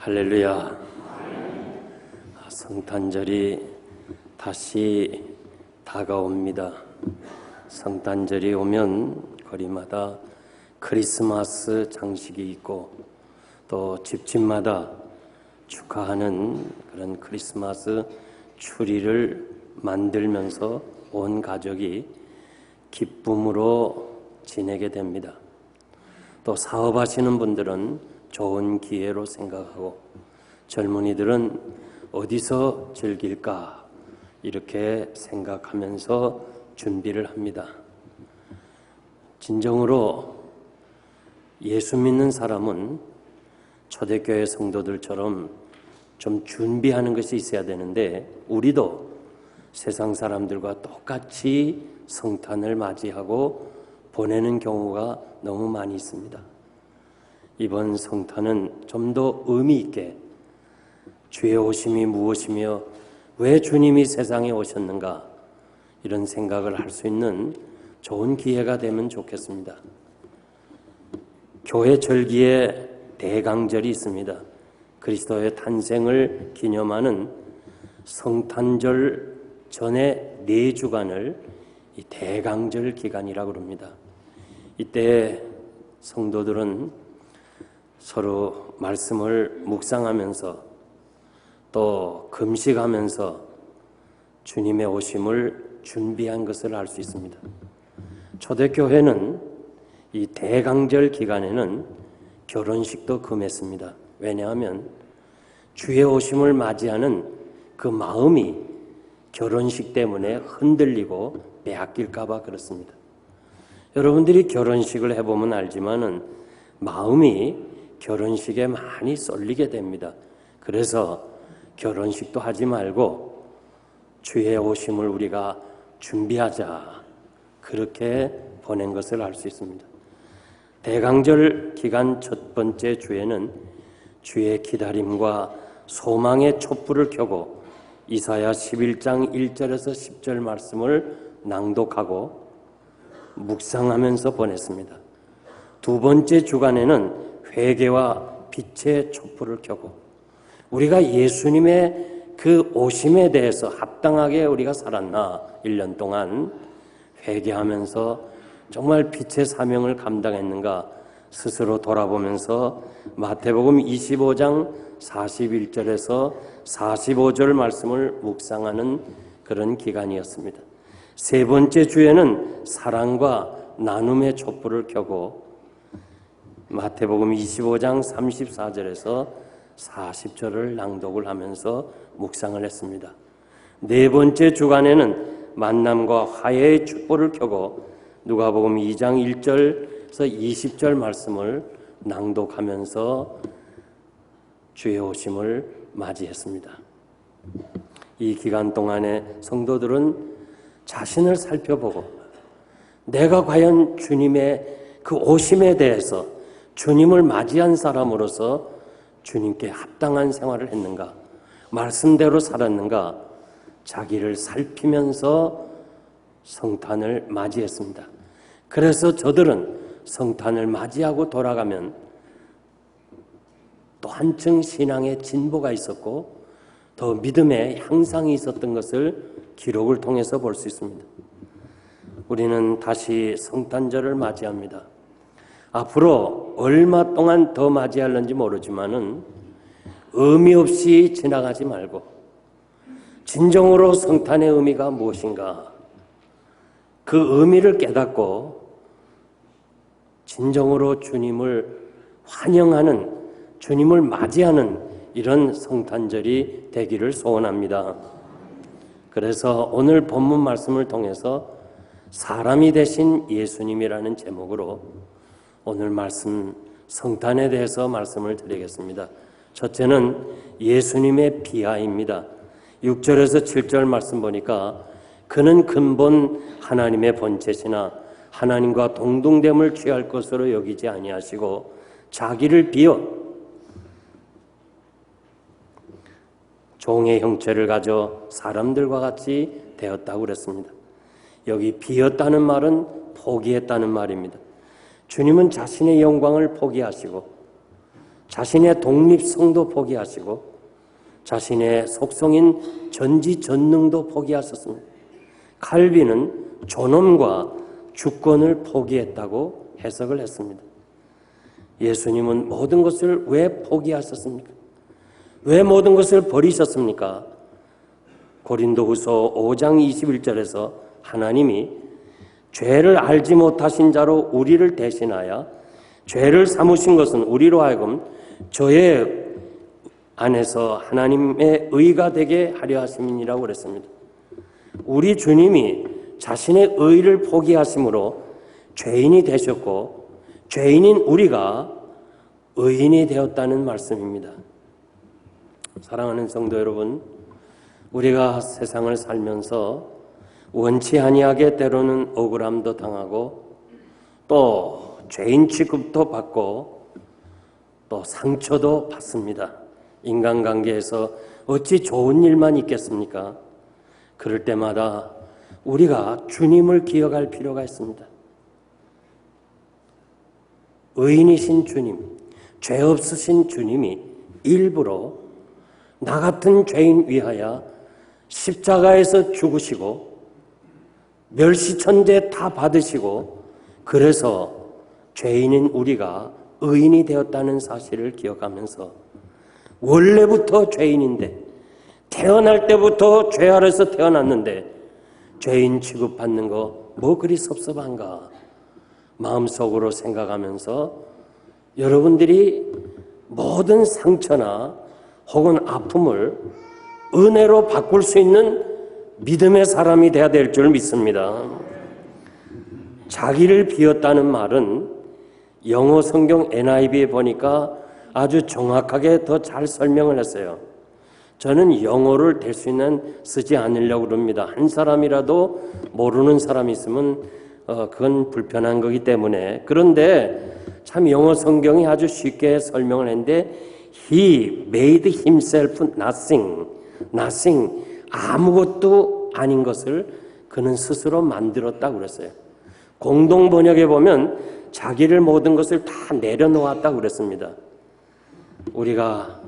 할렐루야. 성탄절이 다시 다가옵니다. 성탄절이 오면 거리마다 크리스마스 장식이 있고 또 집집마다 축하하는 그런 크리스마스 추리를 만들면서 온 가족이 기쁨으로 지내게 됩니다. 또 사업하시는 분들은 좋은 기회로 생각하고 젊은이들은 어디서 즐길까 이렇게 생각하면서 준비를 합니다. 진정으로 예수 믿는 사람은 초대교회 성도들처럼 좀 준비하는 것이 있어야 되는데 우리도 세상 사람들과 똑같이 성탄을 맞이하고 보내는 경우가 너무 많이 있습니다. 이번 성탄은 좀 더 의미 있게 주의 오심이 무엇이며 왜 주님이 세상에 오셨는가 이런 생각을 할 수 있는 좋은 기회가 되면 좋겠습니다. 교회 절기에 대강절이 있습니다. 그리스도의 탄생을 기념하는 성탄절 전에 4주간을 이 대강절 기간이라고 합니다. 이때 성도들은 서로 말씀을 묵상하면서 또 금식하면서 주님의 오심을 준비한 것을 알 수 있습니다. 초대교회는 이 대강절 기간에는 결혼식도 금했습니다. 왜냐하면 주의 오심을 맞이하는 그 마음이 결혼식 때문에 흔들리고 빼앗길까 봐 그렇습니다. 여러분들이 결혼식을 해보면 알지만은 마음이 결혼식에 많이 쏠리게 됩니다. 그래서 결혼식도 하지 말고 주의 오심을 우리가 준비하자 그렇게 보낸 것을 알 수 있습니다. 대강절 기간 첫 번째 주에는 주의 기다림과 소망의 촛불을 켜고 이사야 11장 1절에서 10절 말씀을 낭독하고 묵상하면서 보냈습니다. 두 번째 주간에는 회개와 빛의 촛불을 켜고 우리가 예수님의 그 오심에 대해서 합당하게 우리가 살았나 1년 동안 회개하면서 정말 빛의 사명을 감당했는가 스스로 돌아보면서 마태복음 25장 41절에서 45절 말씀을 묵상하는 그런 기간이었습니다. 세 번째 주에는 사랑과 나눔의 촛불을 켜고 마태복음 25장 34절에서 40절을 낭독을 하면서 묵상을 했습니다. 네 번째 주간에는 만남과 화해의 촛불을 켜고 누가복음 2장 1절에서 20절 말씀을 낭독하면서 주의 오심을 맞이했습니다. 이 기간 동안에 성도들은 자신을 살펴보고 내가 과연 주님의 그 오심에 대해서 주님을 맞이한 사람으로서 주님께 합당한 생활을 했는가, 말씀대로 살았는가, 자기를 살피면서 성탄을 맞이했습니다. 그래서 저들은 성탄을 맞이하고 돌아가면 또 한층 신앙의 진보가 있었고 더 믿음의 향상이 있었던 것을 기록을 통해서 볼 수 있습니다. 우리는 다시 성탄절을 맞이합니다. 앞으로 얼마 동안 더 맞이할는지 모르지만은 의미 없이 지나가지 말고 진정으로 성탄의 의미가 무엇인가 그 의미를 깨닫고 진정으로 주님을 환영하는 주님을 맞이하는 이런 성탄절이 되기를 소원합니다. 그래서 오늘 본문 말씀을 통해서 사람이 되신 예수님이라는 제목으로 오늘 말씀 성탄에 대해서 말씀을 드리겠습니다. 첫째는 예수님의 비하입니다. 6절에서 7절 말씀 보니까 그는 근본 하나님의 본체시나 하나님과 동등됨을 취할 것으로 여기지 아니하시고 자기를 비어 종의 형체를 가져 사람들과 같이 되었다고 그랬습니다. 여기 비었다는 말은 포기했다는 말입니다. 주님은 자신의 영광을 포기하시고 자신의 독립성도 포기하시고 자신의 속성인 전지전능도 포기하셨습니다. 칼빈은 존엄과 주권을 포기했다고 해석을 했습니다. 예수님은 모든 것을 왜 포기하셨습니까? 왜 모든 것을 버리셨습니까? 고린도후서 5장 21절에서 하나님이 죄를 알지 못하신 자로 우리를 대신하여 죄를 삼으신 것은 우리로 하여금 저의 안에서 하나님의 의가 되게 하려 하심이니라고 그랬습니다. 우리 주님이 자신의 의를 포기하심으로 죄인이 되셨고 죄인인 우리가 의인이 되었다는 말씀입니다. 사랑하는 성도 여러분, 우리가 세상을 살면서 원치 아니하게 때로는 억울함도 당하고 또 죄인 취급도 받고 또 상처도 받습니다. 인간관계에서 어찌 좋은 일만 있겠습니까? 그럴 때마다 우리가 주님을 기억할 필요가 있습니다. 의인이신 주님, 죄 없으신 주님이 일부러 나 같은 죄인 위하여 십자가에서 죽으시고 멸시천대 다 받으시고 그래서 죄인인 우리가 의인이 되었다는 사실을 기억하면서 원래부터 죄인인데 태어날 때부터 죄 아래서 태어났는데 죄인 취급받는 거 뭐 그리 섭섭한가 마음속으로 생각하면서 여러분들이 모든 상처나 혹은 아픔을 은혜로 바꿀 수 있는 믿음의 사람이 되어야 될 줄 믿습니다. 자기를 비웠다는 말은 영어 성경 NIV에 보니까 아주 정확하게 더 잘 설명을 했어요. 저는 영어를 될 수 있는 쓰지 않으려고 그럽니다. 한 사람이라도 모르는 사람이 있으면 그건 불편한 거기 때문에. 그런데 참 영어 성경이 아주 쉽게 설명을 했는데 He made himself nothing. 아무것도 아닌 것을 그는 스스로 만들었다고 그랬어요. 공동 번역에 보면 자기를 모든 것을 다 내려놓았다고 그랬습니다. 우리가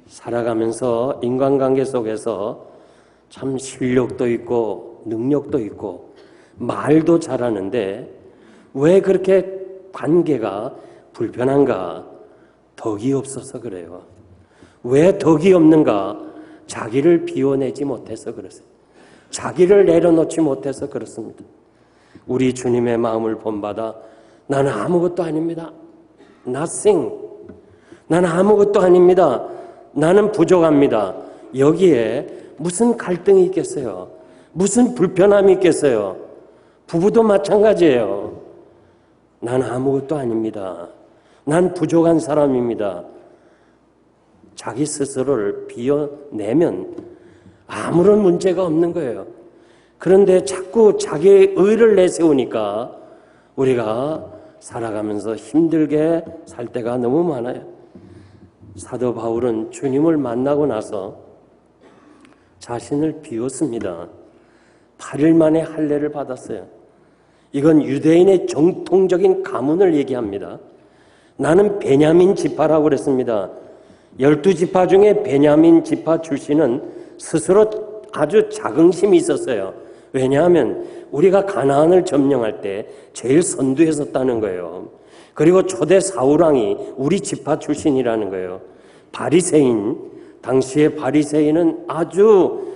살아가면서 인간관계 속에서 참 실력도 있고 능력도 있고 말도 잘하는데 왜 그렇게 관계가 불편한가? 덕이 없어서 그래요. 왜 덕이 없는가? 자기를 비워내지 못해서 그랬어요. 자기를 내려놓지 못해서 그렇습니다. 우리 주님의 마음을 본받아 나는 아무것도 아닙니다. Nothing. 나는 아무것도 아닙니다. 나는 부족합니다. 여기에 무슨 갈등이 있겠어요? 무슨 불편함이 있겠어요? 부부도 마찬가지예요. 난 아무것도 아닙니다. 난 부족한 사람입니다. 자기 스스로를 비워내면 아무런 문제가 없는 거예요. 그런데 자꾸 자기의 의를 내세우니까 우리가 살아가면서 힘들게 살 때가 너무 많아요. 사도 바울은 주님을 만나고 나서 자신을 비웠습니다. 8일 만에 할례를 받았어요. 이건 유대인의 정통적인 가문을 얘기합니다. 나는 베냐민 지파라고 그랬습니다. 12지파 중에 베냐민 지파 출신은 스스로 아주 자긍심이 있었어요. 왜냐하면 우리가 가나안을 점령할 때 제일 선두에 섰다는 거예요. 그리고 초대 사울왕이 우리 지파 출신이라는 거예요. 바리새인, 당시의 바리새인은 아주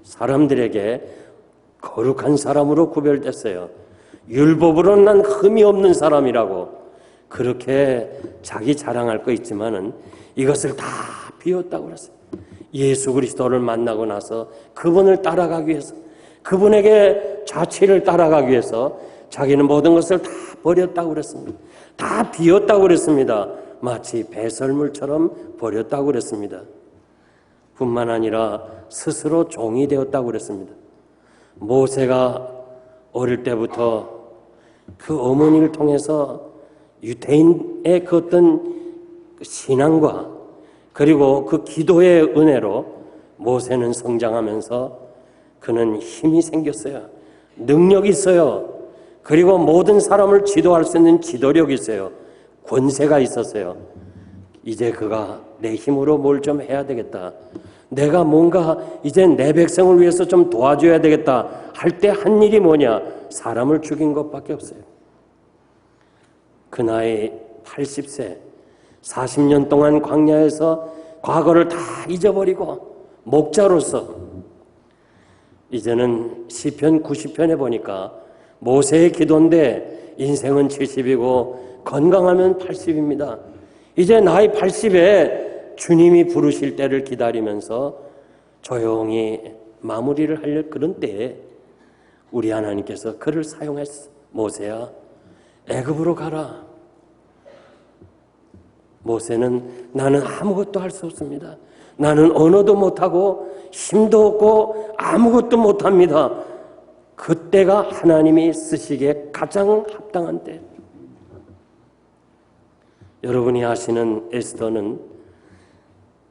사람들에게 거룩한 사람으로 구별됐어요. 율법으로는 난 흠이 없는 사람이라고 그렇게 자기 자랑할 거 있지만은 이것을 다 비웠다고 그랬어요. 예수 그리스도를 만나고 나서 그분을 따라가기 위해서 그분에게 자취를 따라가기 위해서 자기는 모든 것을 다 버렸다고 그랬습니다. 다 비웠다고 그랬습니다. 마치 배설물처럼 버렸다고 그랬습니다. 뿐만 아니라 스스로 종이 되었다고 그랬습니다. 모세가 어릴 때부터 그 어머니를 통해서 유대인의 그 어떤 신앙과 그리고 그 기도의 은혜로 모세는 성장하면서 그는 힘이 생겼어요. 능력이 있어요. 그리고 모든 사람을 지도할 수 있는 지도력이 있어요. 권세가 있었어요. 이제 그가 내 힘으로 뭘 좀 해야 되겠다. 내가 뭔가 이제 내 백성을 위해서 좀 도와줘야 되겠다 할 때 한 일이 뭐냐? 사람을 죽인 것밖에 없어요. 그 나이 80세, 40년 동안 광야에서 과거를 다 잊어버리고 목자로서 이제는 시편 90편에 보니까 모세의 기도인데 인생은 70이고 건강하면 80입니다. 이제 나이 80에 주님이 부르실 때를 기다리면서 조용히 마무리를 하려 그런 때에 우리 하나님께서 그를 사용했어. 모세야, 애굽으로 가라. 모세는 나는 아무것도 할 수 없습니다. 나는 언어도 못하고 힘도 없고 아무것도 못합니다. 그때가 하나님이 쓰시기에 가장 합당한 때. 여러분이 아시는 에스더는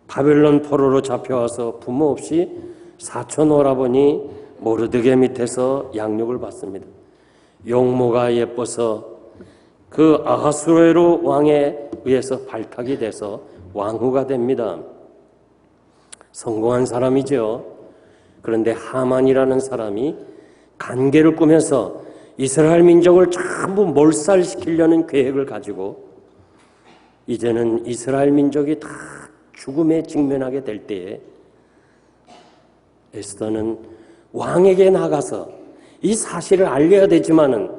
바벨론 포로로 잡혀와서 부모 없이 사촌 오라버니 모르드게 밑에서 양육을 받습니다. 용모가 예뻐서 그 아하수에로 왕에 의해서 발탁이 돼서 왕후가 됩니다. 성공한 사람이죠. 그런데 하만이라는 사람이 간계를 꾸며서 이스라엘 민족을 전부 몰살시키려는 계획을 가지고 이제는 이스라엘 민족이 다 죽음에 직면하게 될 때에 에스더는 왕에게 나가서 이 사실을 알려야 되지만은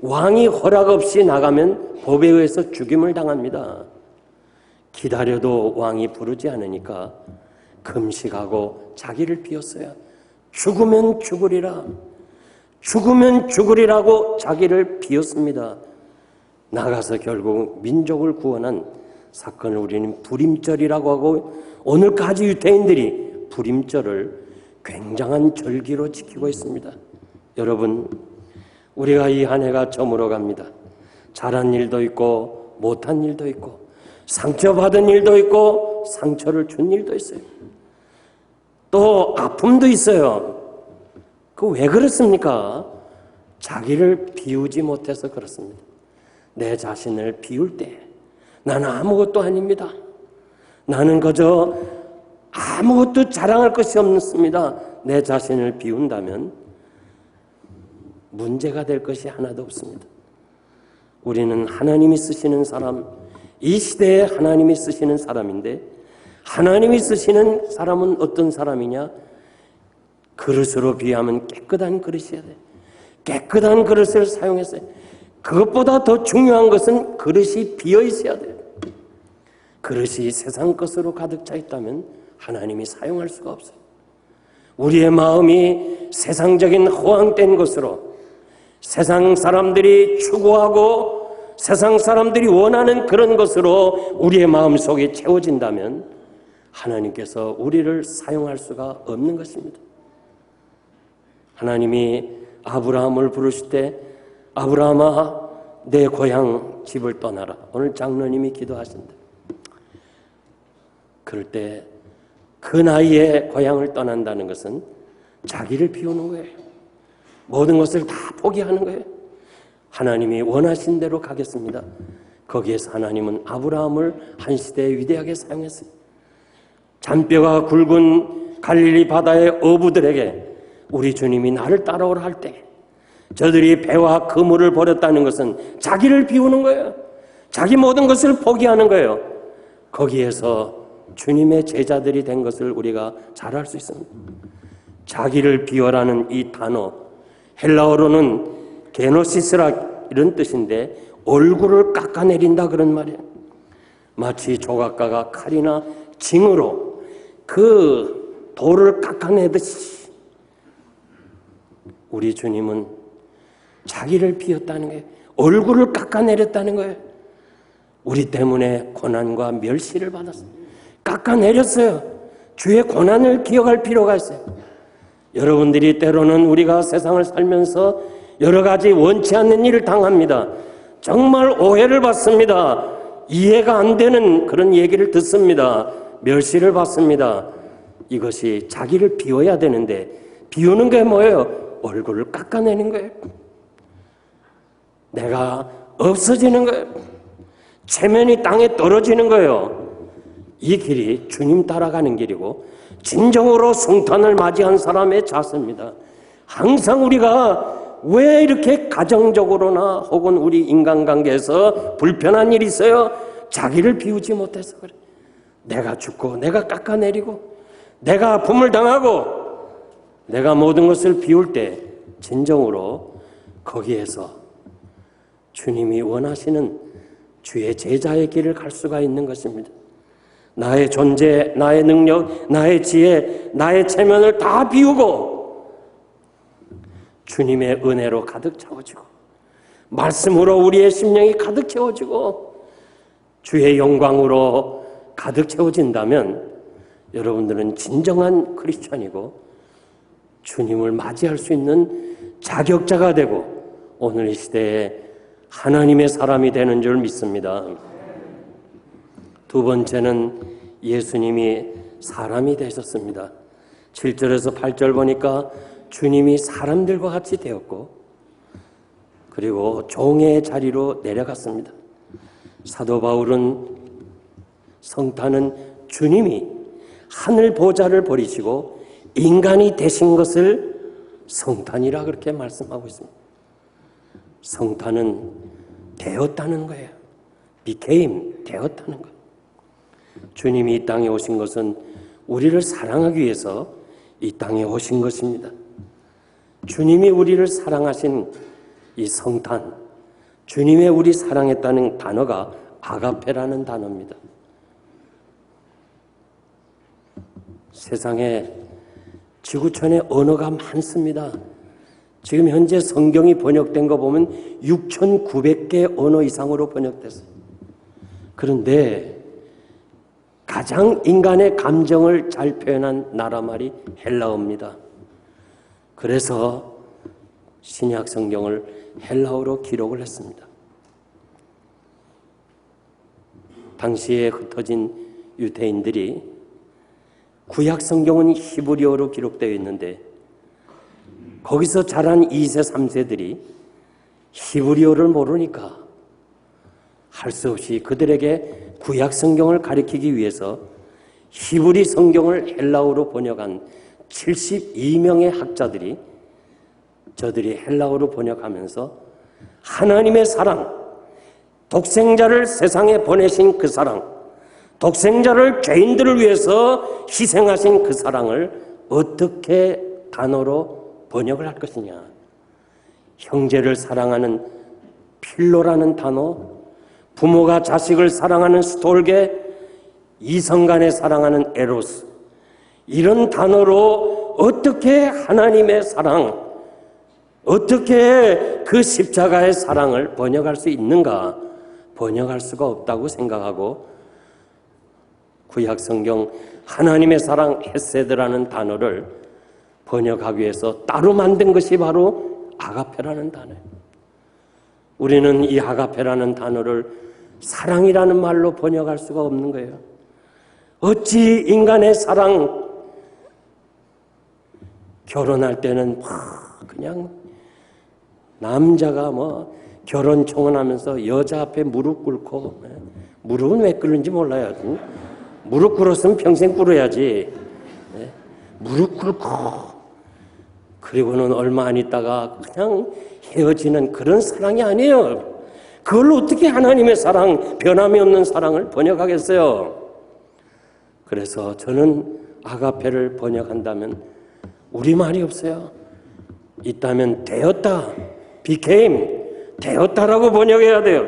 왕이 허락 없이 나가면 법에 의해서 죽임을 당합니다. 기다려도 왕이 부르지 않으니까 금식하고 자기를 비웠어요. 죽으면 죽으리라. 죽으면 죽으리라고 자기를 비웠습니다. 나가서 결국 민족을 구원한 사건을 우리는 불임절이라고 하고 오늘까지 유대인들이 불임절을 굉장한 절기로 지키고 있습니다. 여러분, 우리가 이 한 해가 저물어 갑니다. 잘한 일도 있고 못한 일도 있고 상처받은 일도 있고 상처를 준 일도 있어요. 또 아픔도 있어요. 그 왜 그렇습니까? 자기를 비우지 못해서 그렇습니다. 내 자신을 비울 때 나는 아무것도 아닙니다. 나는 그저 아무것도 자랑할 것이 없습니다. 내 자신을 비운다면 문제가 될 것이 하나도 없습니다. 우리는 하나님이 쓰시는 사람, 이 시대에 하나님이 쓰시는 사람인데 하나님이 쓰시는 사람은 어떤 사람이냐? 그릇으로 비하면 깨끗한 그릇이어야 돼. 깨끗한 그릇을 사용했어요. 그것보다 더 중요한 것은 그릇이 비어 있어야 돼요. 그릇이 세상 것으로 가득 차 있다면 하나님이 사용할 수가 없어요. 우리의 마음이 세상적인 허황된 것으로 세상 사람들이 추구하고 세상 사람들이 원하는 그런 것으로 우리의 마음속에 채워진다면 하나님께서 우리를 사용할 수가 없는 것입니다. 하나님이 아브라함을 부르실 때 아브라함아 내 고향 집을 떠나라. 오늘 장로님이 기도하신다. 그럴 때 그 나이에 고향을 떠난다는 것은 자기를 비우는 거예요. 모든 것을 다 포기하는 거예요. 하나님이 원하신 대로 가겠습니다. 거기에서 하나님은 아브라함을 한 시대에 위대하게 사용했어요. 잔뼈가 굵은 갈릴리 바다의 어부들에게 우리 주님이 나를 따라오라 할 때 저들이 배와 그물을 버렸다는 것은 자기를 비우는 거예요. 자기 모든 것을 포기하는 거예요. 거기에서 주님의 제자들이 된 것을 우리가 잘 알 수 있습니다. 자기를 비워라는 이 단어, 헬라어로는 게노시스라 이런 뜻인데 얼굴을 깎아내린다 그런 말이에요. 마치 조각가가 칼이나 징으로 그 돌을 깎아내듯이 우리 주님은 자기를 비웠다는 거예요. 얼굴을 깎아내렸다는 거예요. 우리 때문에 고난과 멸시를 받았어요. 깎아내렸어요. 주의 고난을 기억할 필요가 있어요. 여러분들이 때로는 우리가 세상을 살면서 여러 가지 원치 않는 일을 당합니다. 정말 오해를 받습니다. 이해가 안 되는 그런 얘기를 듣습니다. 멸시를 받습니다. 이것이 자기를 비워야 되는데 비우는 게 뭐예요? 얼굴을 깎아내는 거예요. 내가 없어지는 거예요. 체면이 땅에 떨어지는 거예요. 이 길이 주님 따라가는 길이고 진정으로 성탄을 맞이한 사람의 자세입니다. 항상 우리가 왜 이렇게 가정적으로나 혹은 우리 인간관계에서 불편한 일이 있어요? 자기를 비우지 못해서 그래. 내가 죽고 내가 깎아내리고 내가 아픔을 당하고 내가 모든 것을 비울 때 진정으로 거기에서 주님이 원하시는 주의 제자의 길을 갈 수가 있는 것입니다. 나의 존재, 나의 능력, 나의 지혜, 나의 체면을 다 비우고 주님의 은혜로 가득 채워지고 말씀으로 우리의 심령이 가득 채워지고 주의 영광으로 가득 채워진다면 여러분들은 진정한 크리스천이고 주님을 맞이할 수 있는 자격자가 되고 오늘 이 시대에 하나님의 사람이 되는 줄 믿습니다. 두 번째는 예수님이 사람이 되셨습니다. 7절에서 8절 보니까 주님이 사람들과 같이 되었고 그리고 종의 자리로 내려갔습니다. 사도 바울은 성탄은 주님이 하늘 보좌를 버리시고 인간이 되신 것을 성탄이라 그렇게 말씀하고 있습니다. 성탄은 되었다는 거예요. became, 되었다는 거예요. 주님이 이 땅에 오신 것은 우리를 사랑하기 위해서 이 땅에 오신 것입니다. 주님이 우리를 사랑하신 이 성탄, 주님의 우리 사랑했다는 단어가 아가페라는 단어입니다. 세상에 지구촌에 언어가 많습니다. 지금 현재 성경이 번역된 거 보면 6,900개 언어 이상으로 번역됐어요. 그런데 가장 인간의 감정을 잘 표현한 나라말이 헬라어입니다. 그래서 신약 성경을 헬라어로 기록을 했습니다. 당시에 흩어진 유대인들이 구약 성경은 히브리어로 기록되어 있는데 거기서 자란 2세, 3세들이 히브리어를 모르니까 할 수 없이 그들에게 구약 성경을 가르치기 위해서 히브리 성경을 헬라어로 번역한 72명의 학자들이 저들이 헬라어로 번역하면서 하나님의 사랑, 독생자를 세상에 보내신 그 사랑, 독생자를 죄인들을 위해서 희생하신 그 사랑을 어떻게 단어로 번역을 할 것이냐. 형제를 사랑하는 필로라는 단어, 부모가 자식을 사랑하는 스톨게, 이성간에 사랑하는 에로스, 이런 단어로 어떻게 하나님의 사랑, 어떻게 그 십자가의 사랑을 번역할 수 있는가? 번역할 수가 없다고 생각하고 구약 성경 하나님의 사랑 헤세드라는 단어를 번역하기 위해서 따로 만든 것이 바로 아가페라는 단어예요. 우리는 이 아가페라는 단어를 사랑이라는 말로 번역할 수가 없는 거예요. 어찌 인간의 사랑, 결혼할 때는 그냥 남자가 결혼 청혼하면서 여자 앞에 무릎 꿇고, 무릎은 왜 꿇는지 몰라요. 무릎 꿇었으면 평생 꿇어야지. 무릎 꿇고 그리고는 얼마 안 있다가 그냥 헤어지는 그런 사랑이 아니에요. 그걸 어떻게 하나님의 사랑, 변함이 없는 사랑을 번역하겠어요? 그래서 저는 아가페를 번역한다면 우리말이 없어요. 있다면 되었다, became, 되었다라고 번역해야 돼요.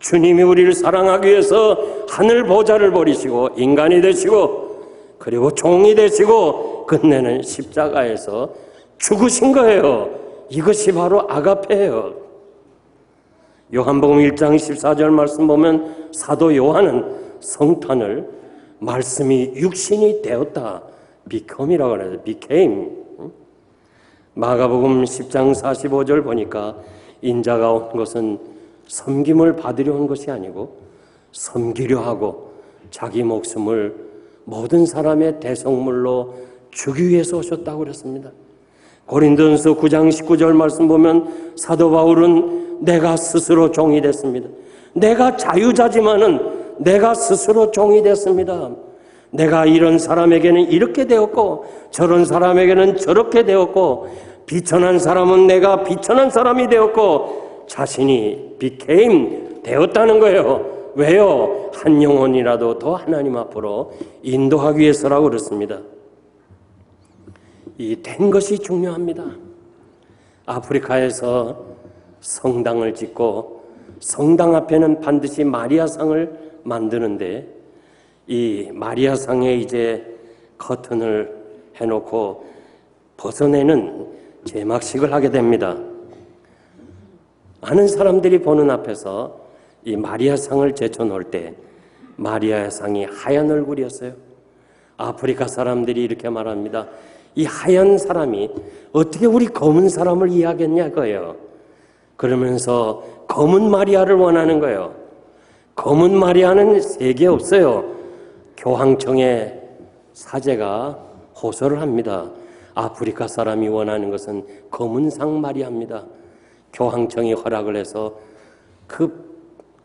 주님이 우리를 사랑하기 위해서 하늘 보좌를 버리시고 인간이 되시고 그리고 종이 되시고 끝내는 십자가에서 죽으신 거예요. 이것이 바로 아가페예요. 요한복음 1장 14절 말씀 보면 사도 요한은 성탄을 말씀이 육신이 되었다, become이라고 그래요. became. 마가복음 10장 45절 보니까 인자가 온 것은 섬김을 받으려 온 것이 아니고 섬기려 하고 자기 목숨을 모든 사람의 대속물로 주기 위해서 오셨다고 그랬습니다. 고린도전서 9장 19절 말씀 보면 사도 바울은 내가 스스로 종이 됐습니다. 내가 자유자지만은 내가 스스로 종이 됐습니다. 내가 이런 사람에게는 이렇게 되었고 저런 사람에게는 저렇게 되었고 비천한 사람은 내가 비천한 사람이 되었고 자신이 became 되었다는 거예요. 왜요? 한 영혼이라도 더 하나님 앞으로 인도하기 위해서라고 그렇습니다. 이 된 것이 중요합니다. 아프리카에서 성당을 짓고 성당 앞에는 반드시 마리아상을 만드는데 이 마리아상에 이제 커튼을 해놓고 벗어내는 제막식을 하게 됩니다. 많은 사람들이 보는 앞에서 이 마리아상을 제쳐놓을 때 마리아의 상이 하얀 얼굴이었어요. 아프리카 사람들이 이렇게 말합니다. 이 하얀 사람이 어떻게 우리 검은 사람을 이해하겠냐고요. 그러면서 검은 마리아를 원하는 거예요. 검은 마리아는 세계에 없어요. 교황청의 사제가 호소를 합니다. 아프리카 사람이 원하는 것은 검은상 마리아입니다. 교황청이 허락을 해서 그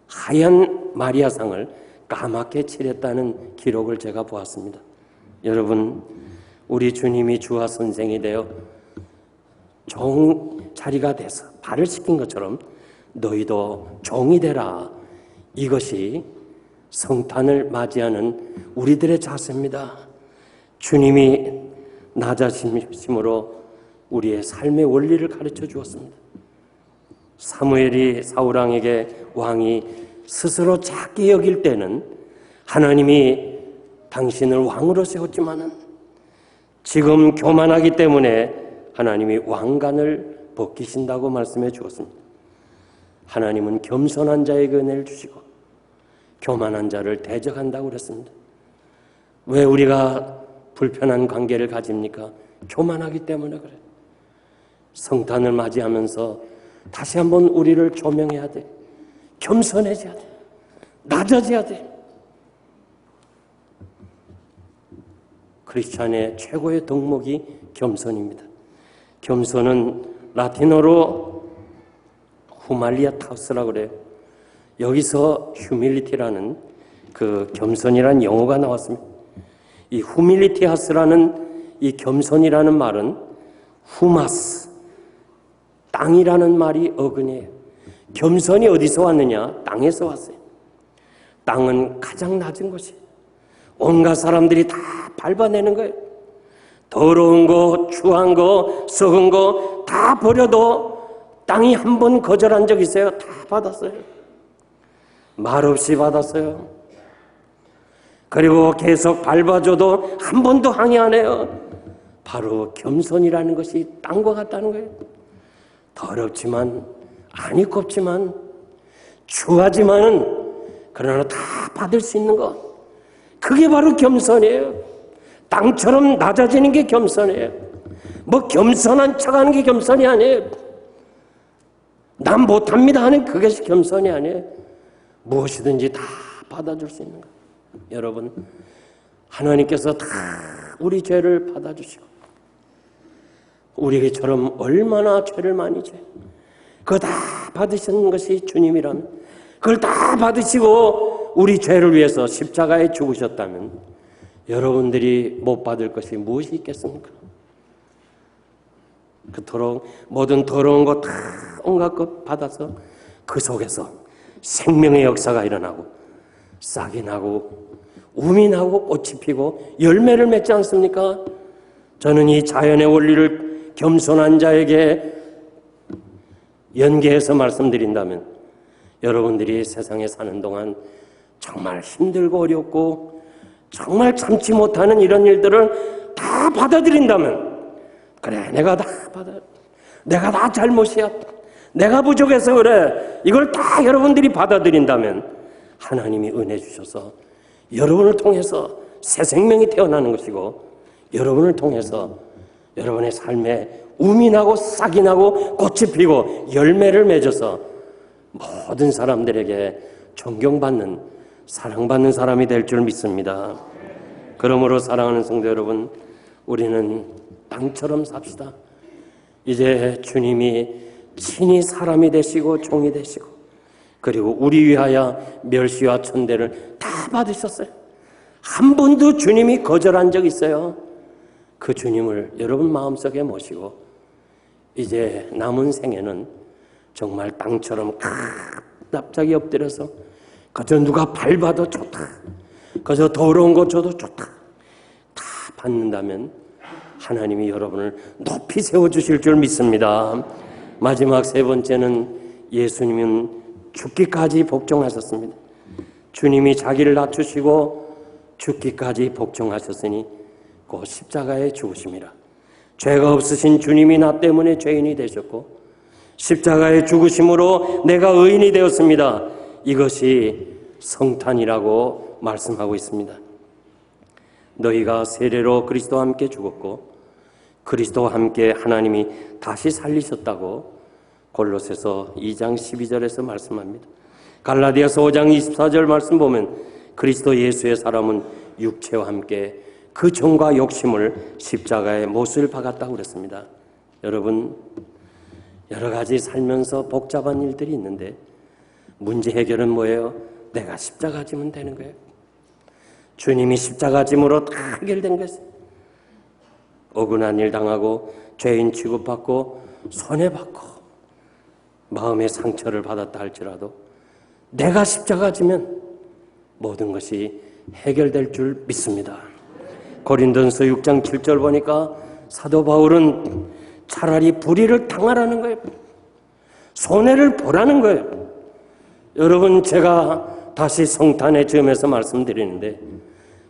하얀 마리아상을 까맣게 칠했다는 기록을 제가 보았습니다. 여러분, 우리 주님이 주와 선생이 되어 종 자리가 돼서 발을 씻긴 것처럼 너희도 종이 되라. 이것이 성탄을 맞이하는 우리들의 자세입니다. 주님이 낮아지심으로 우리의 삶의 원리를 가르쳐 주었습니다. 사무엘이 사울왕에게 왕이 스스로 작게 여길 때는 하나님이 당신을 왕으로 세웠지만은 지금 교만하기 때문에 하나님이 왕관을 벗기신다고 말씀해 주었습니다. 하나님은 겸손한 자에게 은혜를 주시고 교만한 자를 대적한다고 그랬습니다. 왜 우리가 불편한 관계를 가집니까? 교만하기 때문에 그래요. 성탄을 맞이하면서 다시 한번 우리를 조명해야 돼. 겸손해져야 돼. 낮아져야 돼. 크리스찬의 최고의 덕목이 겸손입니다. 겸손은 라틴어로 후말리아타우스라고 그래요. 여기서 휴밀리티라는 그 겸손이라는 용어가 나왔습니다. 이 후밀리티하스라는 이 겸손이라는 말은 후마스, 땅이라는 말이 어근이에요. 겸손이 어디서 왔느냐? 땅에서 왔어요. 땅은 가장 낮은 곳이에요. 온갖 사람들이 다 밟아내는 거예요. 더러운 거, 추한 거, 썩은 거 다 버려도 땅이 한 번 거절한 적 있어요? 다 받았어요. 말없이 받았어요. 그리고 계속 밟아줘도 한 번도 항의 안 해요. 바로 겸손이라는 것이 땅과 같다는 거예요. 더럽지만, 안이 곱지만, 추하지만은 그러나 다 받을 수 있는 것. 그게 바로 겸손이에요. 땅처럼 낮아지는 게 겸손이에요. 뭐 겸손한 척하는 게 겸손이 아니에요. 난 못합니다 하는 그것이 겸손이 아니에요. 무엇이든지 다 받아줄 수 있는 것. 여러분, 하나님께서 다 우리 죄를 받아주시고 우리처럼 얼마나 죄를 많이 져요. 그거 다 받으시는 것이 주님이라면, 그걸 다 받으시고 우리 죄를 위해서 십자가에 죽으셨다면 여러분들이 못 받을 것이 무엇이 있겠습니까? 그토록 모든 더러운 것 다 온갖 것 받아서 그 속에서 생명의 역사가 일어나고 싹이 나고 움이 나고 꽃이 피고 열매를 맺지 않습니까? 저는 이 자연의 원리를 겸손한 자에게 연계해서 말씀드린다면 여러분들이 세상에 사는 동안 정말 힘들고 어렵고 정말 참지 못하는 이런 일들을 다 받아들인다면, 그래, 내가 다 잘못이야, 내가 부족해서 그래, 이걸 다 여러분들이 받아들인다면 하나님이 은혜 주셔서 여러분을 통해서 새 생명이 태어나는 것이고 여러분을 통해서 여러분의 삶에 움이 나고 싹이 나고 꽃이 피고 열매를 맺어서 모든 사람들에게 존경받는, 사랑받는 사람이 될 줄 믿습니다. 그러므로 사랑하는 성도 여러분, 우리는 땅처럼 삽시다. 이제 주님이 친히 사람이 되시고 종이 되시고 그리고 우리 위하여 멸시와 천대를 다 받으셨어요. 한 번도 주님이 거절한 적이 있어요. 그 주님을 여러분 마음속에 모시고 이제 남은 생에는 정말 땅처럼 납작이 엎드려서 그저 누가 밟아도 좋다, 그저 더러운 거 줘도 좋다, 다 받는다면 하나님이 여러분을 높이 세워주실 줄 믿습니다. 마지막 세 번째는 예수님은 죽기까지 복종하셨습니다. 주님이 자기를 낮추시고 죽기까지 복종하셨으니 그 십자가에 죽으심이라. 죄가 없으신 주님이 나 때문에 죄인이 되셨고 십자가에 죽으심으로 내가 의인이 되었습니다. 이것이 성탄이라고 말씀하고 있습니다. 너희가 세례로 그리스도와 함께 죽었고 그리스도와 함께 하나님이 다시 살리셨다고 골로새서 2장 12절에서 말씀합니다. 갈라디아서 5장 24절 말씀 보면 그리스도 예수의 사람은 육체와 함께 그 정과 욕심을 십자가에 못을 박았다고 그랬습니다. 여러분, 여러 가지 살면서 복잡한 일들이 있는데 문제 해결은 뭐예요? 내가 십자가 지면 되는 거예요. 주님이 십자가 짐으로 다 해결된 것이에요. 억울한 일 당하고 죄인 취급받고 손해받고 마음의 상처를 받았다 할지라도 내가 십자가 지면 모든 것이 해결될 줄 믿습니다. 고린도전서 6장 7절 보니까 사도 바울은 차라리 불의를 당하라는 거예요. 손해를 보라는 거예요. 여러분, 제가 다시 성탄의 즈음에서 말씀드리는데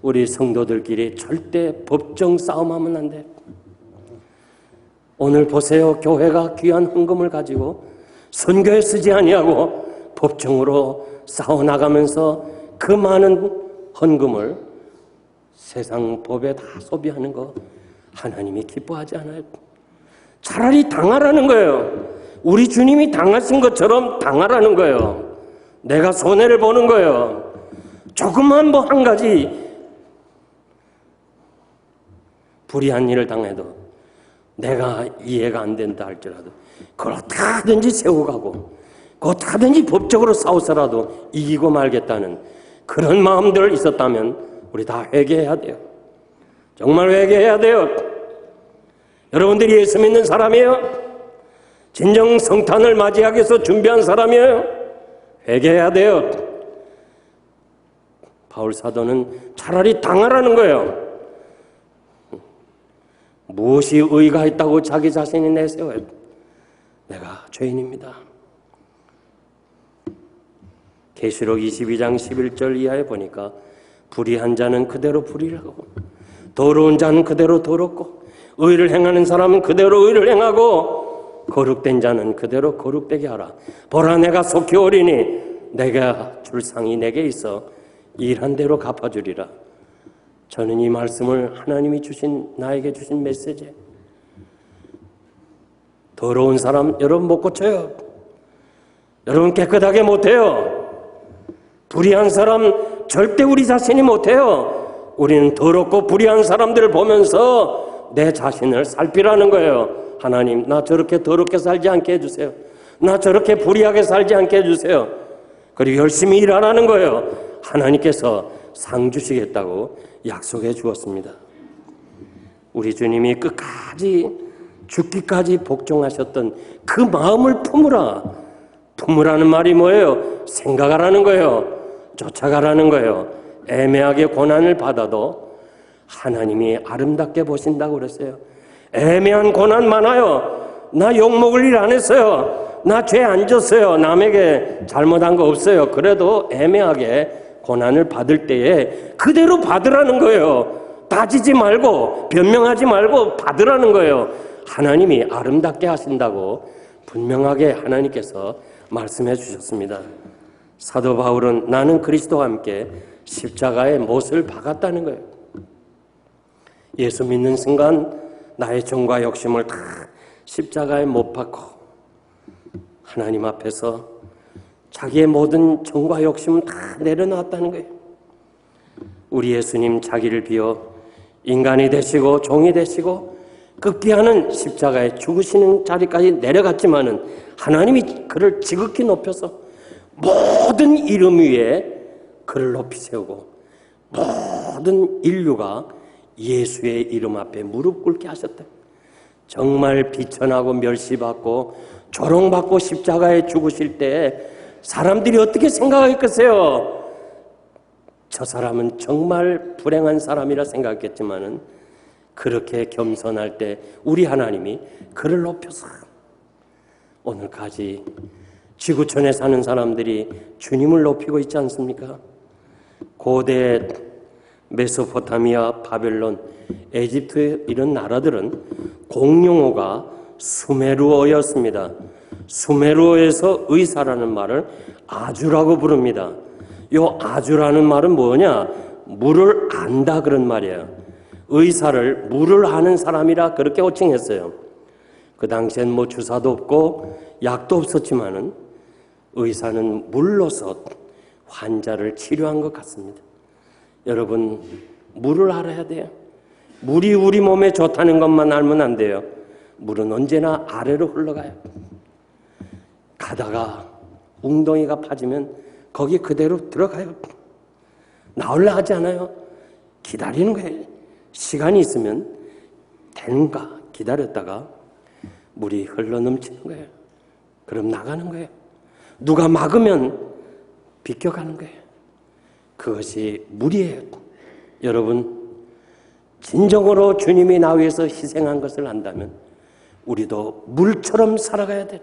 우리 성도들끼리 절대 법정 싸움하면 안 돼요. 오늘 보세요. 교회가 귀한 헌금을 가지고 선교에 쓰지 아니하고 법정으로 싸워나가면서 그 많은 헌금을 세상 법에 다 소비하는 거 하나님이 기뻐하지 않아요. 차라리 당하라는 거예요. 우리 주님이 당하신 것처럼 당하라는 거예요. 내가 손해를 보는 거예요. 조금만 뭐 한 가지 불의한 일을 당해도 내가 이해가 안 된다 할지라도 그걸 어떻게든지 세워가고 어떻게든지 법적으로 싸워서라도 이기고 말겠다는 그런 마음들 있었다면 우리 다 회개해야 돼요. 정말 회개해야 돼요. 여러분들이 예수 믿는 사람이에요? 진정 성탄을 맞이하기 위해서 준비한 사람이에요? 회개해야 돼요. 바울 사도는 차라리 당하라는 거예요. 무엇이 의가 있다고 자기 자신이 내세워요? 내가 죄인입니다. 계시록 22장 11절 이하에 보니까 불의한 자는 그대로 불의를 하고 더러운 자는 그대로 더럽고 의를 행하는 사람은 그대로 의를 행하고 거룩된 자는 그대로 거룩되게 하라. 보라, 내가 속히 오리니 내가 줄 상이 내게 있어 일한 대로 갚아주리라. 저는 이 말씀을 하나님이 나에게 주신 메시지. 더러운 사람 여러분 못 고쳐요. 여러분 깨끗하게 못해요. 불의한 사람 절대 우리 자신이 못해요. 우리는 더럽고 불의한 사람들을 보면서 내 자신을 살피라는 거예요. 하나님, 나 저렇게 더럽게 살지 않게 해주세요. 나 저렇게 불의하게 살지 않게 해주세요. 그리고 열심히 일하라는 거예요. 하나님께서 상 주시겠다고 약속해 주었습니다. 우리 주님이 끝까지 죽기까지 복종하셨던 그 마음을 품으라. 품으라는 말이 뭐예요? 생각하라는 거예요. 쫓아가라는 거예요. 애매하게 고난을 받아도 하나님이 아름답게 보신다고 그랬어요. 애매한 고난 많아요. 나 욕먹을 일 안 했어요. 나 죄 안 졌어요. 남에게 잘못한 거 없어요. 그래도 애매하게 고난을 받을 때에 그대로 받으라는 거예요. 따지지 말고 변명하지 말고 받으라는 거예요. 하나님이 아름답게 하신다고 분명하게 하나님께서 말씀해 주셨습니다. 사도 바울은 나는 그리스도와 함께 십자가에 못을 박았다는 거예요. 예수 믿는 순간 나의 정과 욕심을 다 십자가에 못 박고 하나님 앞에서 자기의 모든 정과 욕심을 다 내려놓았다는 거예요. 우리 예수님 자기를 비워 인간이 되시고 종이 되시고 급기야는 십자가에 죽으시는 자리까지 내려갔지만은 하나님이 그를 지극히 높여서 모든 이름 위에 그를 높이 세우고 모든 인류가 예수의 이름 앞에 무릎 꿇게 하셨다. 정말 비천하고 멸시받고 조롱받고 십자가에 죽으실 때 사람들이 어떻게 생각했겠어요? 저 사람은 정말 불행한 사람이라 생각했지만은 그렇게 겸손할 때 우리 하나님이 그를 높여서 오늘까지 지구촌에 사는 사람들이 주님을 높이고 있지 않습니까? 고대 메소포타미아, 바벨론, 에집트 이런 나라들은 공용어가 수메르어였습니다. 수메르어에서 의사라는 말을 아주라고 부릅니다. 요 아주라는 말은 뭐냐? 물을 안다 그런 말이에요. 의사를 물을 아는 사람이라 그렇게 호칭했어요. 그 당시엔 뭐 주사도 없고 약도 없었지만은 의사는 물로서 환자를 치료한 것 같습니다. 여러분, 물을 알아야 돼요. 물이 우리 몸에 좋다는 것만 알면 안 돼요. 물은 언제나 아래로 흘러가요. 가다가 웅덩이가 파지면 거기 그대로 들어가요. 나올라 하지 않아요. 기다리는 거예요. 시간이 있으면 되는가 기다렸다가 물이 흘러넘치는 거예요. 그럼 나가는 거예요. 누가 막으면 비껴가는 거예요. 그것이 물이에요. 여러분, 진정으로 주님이 나 위해서 희생한 것을 안다면 우리도 물처럼 살아가야 돼요.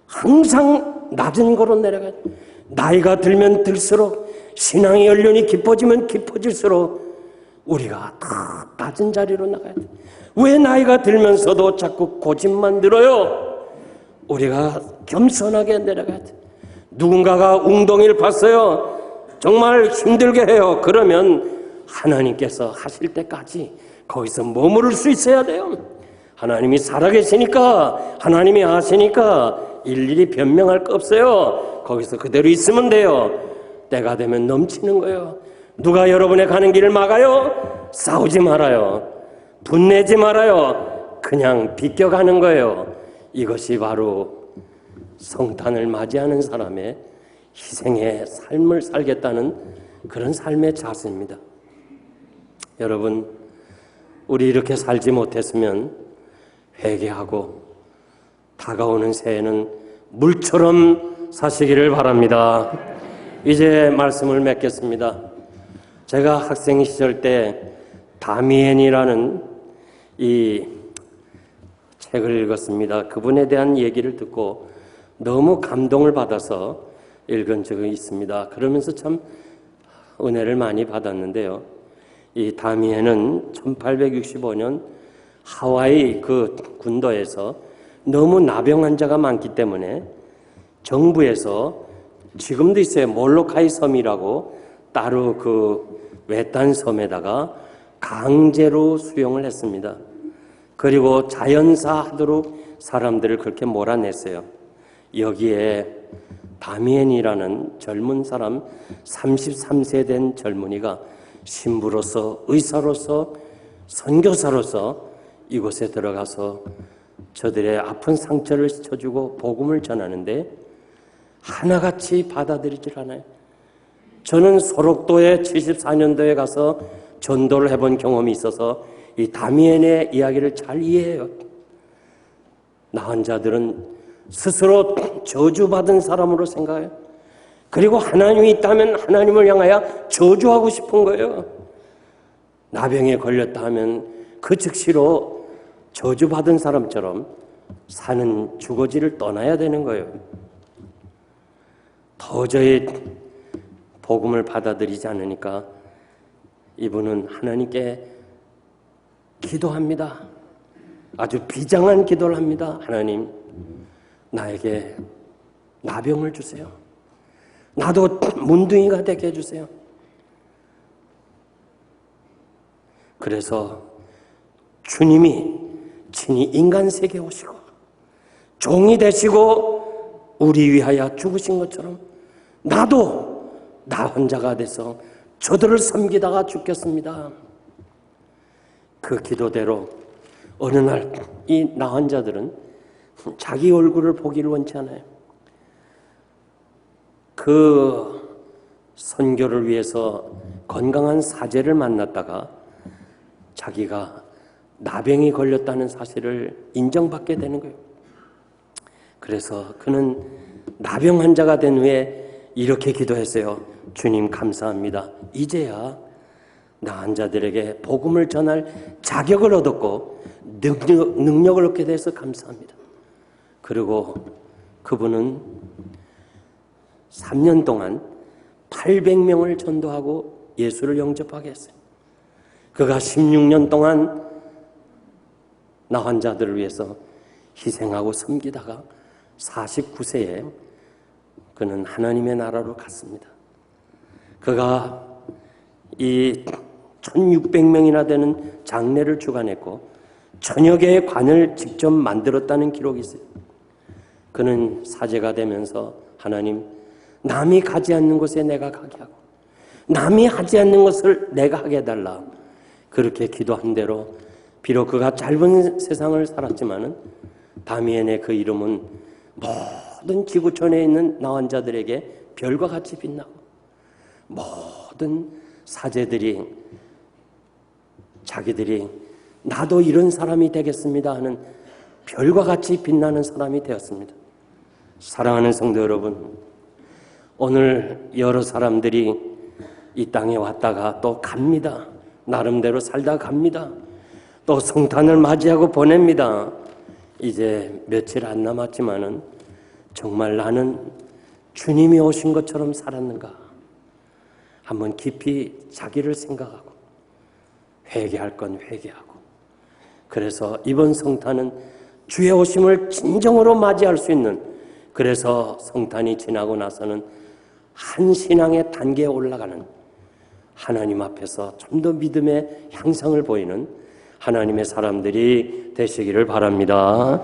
항상 낮은 곳으로 내려가야 돼요. 나이가 들면 들수록 신앙의 연륜이 깊어지면 깊어질수록 우리가 더 낮은 자리로 나가야 돼요. 왜 나이가 들면서도 자꾸 고집만 들어요? 우리가 겸손하게 내려가야 돼요. 누군가가 웅덩이를 봤어요. 정말 힘들게 해요. 그러면 하나님께서 하실 때까지 거기서 머무를 수 있어야 돼요. 하나님이 살아계시니까, 하나님이 아시니까 일일이 변명할 거 없어요. 거기서 그대로 있으면 돼요. 때가 되면 넘치는 거예요. 누가 여러분의 가는 길을 막아요? 싸우지 말아요. 분내지 말아요. 그냥 비껴가는 거예요. 이것이 바로 성탄을 맞이하는 사람의 희생의 삶을 살겠다는 그런 삶의 자세입니다. 여러분, 우리 이렇게 살지 못했으면 회개하고 다가오는 새해는 물처럼 사시기를 바랍니다. 이제 말씀을 맺겠습니다. 제가 학생 시절 때 다미엔이라는 이 책을 읽었습니다. 그분에 대한 얘기를 듣고 너무 감동을 받아서 읽은 적이 있습니다. 그러면서 참 은혜를 많이 받았는데요. 이 다미엔은 1865년 하와이 그 군도에서 너무 나병 환자가 많기 때문에 정부에서 지금도 있어요. 몰로카이 섬이라고 따로 그 외딴 섬에다가 강제로 수용을 했습니다. 그리고 자연사 하도록 사람들을 그렇게 몰아냈어요. 여기에 다미엔이라는 젊은 사람 33세 된 젊은이가 신부로서 의사로서 선교사로서 이곳에 들어가서 저들의 아픈 상처를 씻어주고 복음을 전하는데 하나같이 받아들이질 않아요. 저는 소록도에 74년도에 가서 전도를 해본 경험이 있어서 이 다미엔의 이야기를 잘 이해해요. 나은 자들은 스스로 저주받은 사람으로 생각해요. 그리고 하나님이 있다면 하나님을 향하여 저주하고 싶은 거예요. 나병에 걸렸다 하면 그 즉시로 저주받은 사람처럼 사는 주거지를 떠나야 되는 거예요. 도저히 복음을 받아들이지 않으니까 이분은 하나님께 기도합니다. 아주 비장한 기도를 합니다. 하나님, 나에게 나병을 주세요. 나도 문둥이가 되게 해주세요. 그래서 주님이 친히 인간 세계에 오시고 종이 되시고 우리 위하여 죽으신 것처럼 나도 나 혼자가 돼서 저들을 섬기다가 죽겠습니다. 그 기도대로 어느 날 이 나은 자들은 자기 얼굴을 보기를 원치 않아요. 그 선교를 위해서 건강한 사제를 만났다가 자기가 나병이 걸렸다는 사실을 인정받게 되는 거예요. 그래서 그는 나병 환자가 된 후에 이렇게 기도했어요. 주님 감사합니다. 이제야 나 환자들에게 복음을 전할 자격을 얻었고 능력을 얻게 돼서 감사합니다. 그리고 그분은 3년 동안 800명을 전도하고 예수를 영접하게 했어요. 그가 16년 동안 나 환자들을 위해서 희생하고 섬기다가 49세에 그는 하나님의 나라로 갔습니다. 그가 이 1600명이나 되는 장례를 주관했고 1000여 개의 관을 직접 만들었다는 기록이 있어요. 그는 사제가 되면서 하나님, 남이 가지 않는 곳에 내가 가게 하고 남이 하지 않는 것을 내가 하게 해달라. 그렇게 기도한 대로 비록 그가 짧은 세상을 살았지만은 다미엔의 그 이름은 모든 지구촌에 있는 나환자들에게 별과 같이 빛나고 모든 사제들이 자기들이 나도 이런 사람이 되겠습니다 하는 별과 같이 빛나는 사람이 되었습니다. 사랑하는 성도 여러분, 오늘 여러 사람들이 이 땅에 왔다가 또 갑니다. 나름대로 살다 갑니다. 또 성탄을 맞이하고 보냅니다. 이제 며칠 안 남았지만은 정말 나는 주님이 오신 것처럼 살았는가? 한번 깊이 자기를 생각하고 회개할 건 회개하고, 그래서 이번 성탄은 주의 오심을 진정으로 맞이할 수 있는, 그래서 성탄이 지나고 나서는 한 신앙의 단계에 올라가는, 하나님 앞에서 좀 더 믿음의 향상을 보이는 하나님의 사람들이 되시기를 바랍니다.